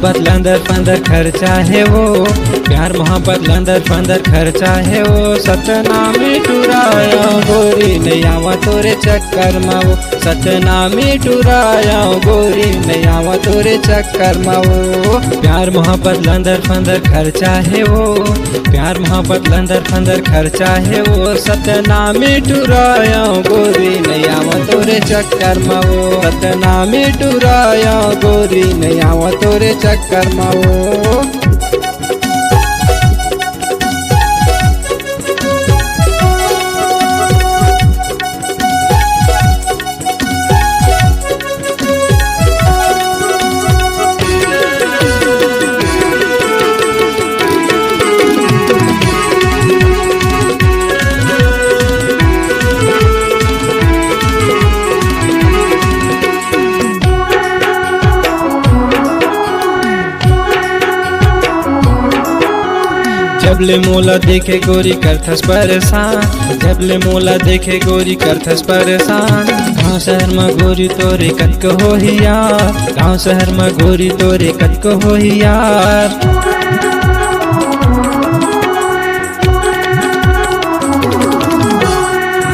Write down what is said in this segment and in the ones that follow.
मोहब्बत लंदर फंदर खर्चा है वो, प्यार मोहब्बत लंदर फंदर खर्चा है वो। सतनामी टुराया गोरी नहीं आवा तोरे चक्कर माओ, सतनामी टुराया गोरी नहीं आवा तोरे चक्कर माओ। प्यार मोहब्बत लंदर फंदर खर्चा है वो, प्यार मोहब्बत लंदर फंदर खर्चा है वो। सतनामी टुराया गोरी नहीं आवा तोरे चक्कर माओ, सतनामी टुराया गोरी नहीं आवा तोरे चक्कर माओ। जबले मोला देखे गोरी करथस परेशान, जबले मोला देखे गोरी करथस परेशान। गाँव शहर में गोरी तोरे कतक होही यार, गाँव शहर में गोरी तोरे कतक होही यार।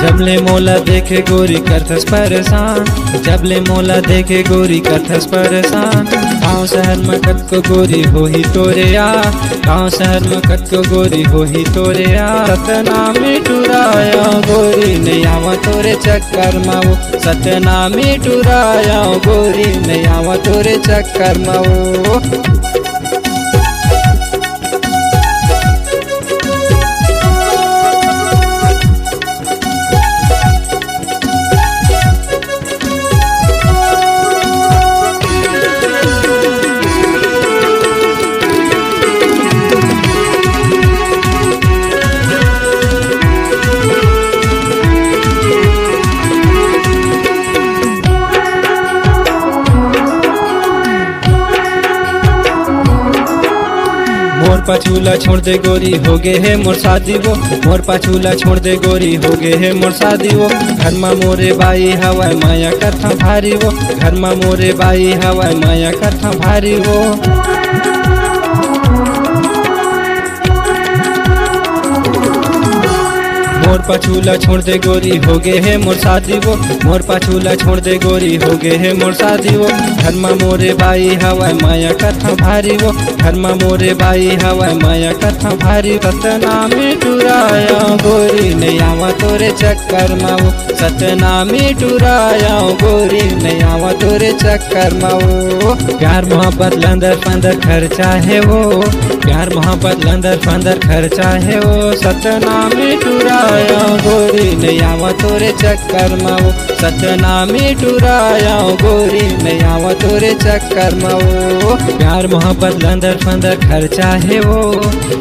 जबले मोला देखे गोरी करथस परेशान, जबले मोला देखे गोरी करथस परेशान। गाँव शहर में कतको गोरी होही तोरे यार, गाँव शहर में कतको गोरी होही तोरे यार। सतनामी टुराया गोरी नहीं आवा तोरे चक्कर माओ, सतनामी टुराया गोरी नहीं आवा तोरे चक्कर माओ। मोर पाछूला छोड़ दे गोरी हो गे है मोर शादी वो, मोर पाछूला छोड़ दे गोरी हो गे है मोर शादी वो। घर में मोरे बाई हवाई माया करथा भारी वो, घर में मोरे बाई हवाई माया करथा भारी वो। मोर पाछूला छोड़ दे गोरी हो गे है मोर शादी वो, मोर पाछूला छोड़ दे गोरी हो गे है मोर शादी वो। घर में मोरे बाई हवाई माया करथा भारी वो, घर में मोरे बाई हवाई माया करथा भारी। सतनामी टुराया गोरी नहीं आवा तोरे चक्कर माओ, सतनामी टुराया गोरी नहीं आवा तोरे चक्कर माओ। प्यार मोहब्बत लंदर फंदर खर्चा है वो, प्यार मोहब्बत लंदर फंदर खर्चा है वो। सतनामी टुराया गोरी नहीं आवा तोरे चक्कर माओ, सतनामी टुराया गोरी नहीं आवा तोरे चक्कर माओ। प्यार मोहब्बत लंदर फंदर खर्चा है वो,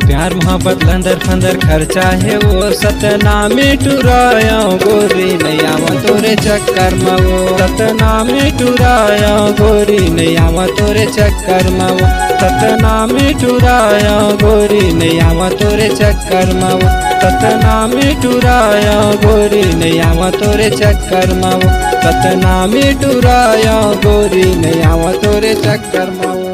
प्यार मोहब्बत लंदर फंदर खर्चा है वो। सतनामी टुराया गोरी नहीं आवा तोरे चक्कर माओ, सतनामी टुराया गोरी नहीं आवा तोरे चक्कर माओ, सतनामी टुराया गोरी नहीं आवा तोरे चक्कर माओ, सतनामी टुराया गोरी नहीं आवा तोरे चक्कर माओ, सतनामी टुराया गोरी नहीं आवा तोरे चक्कर माओ।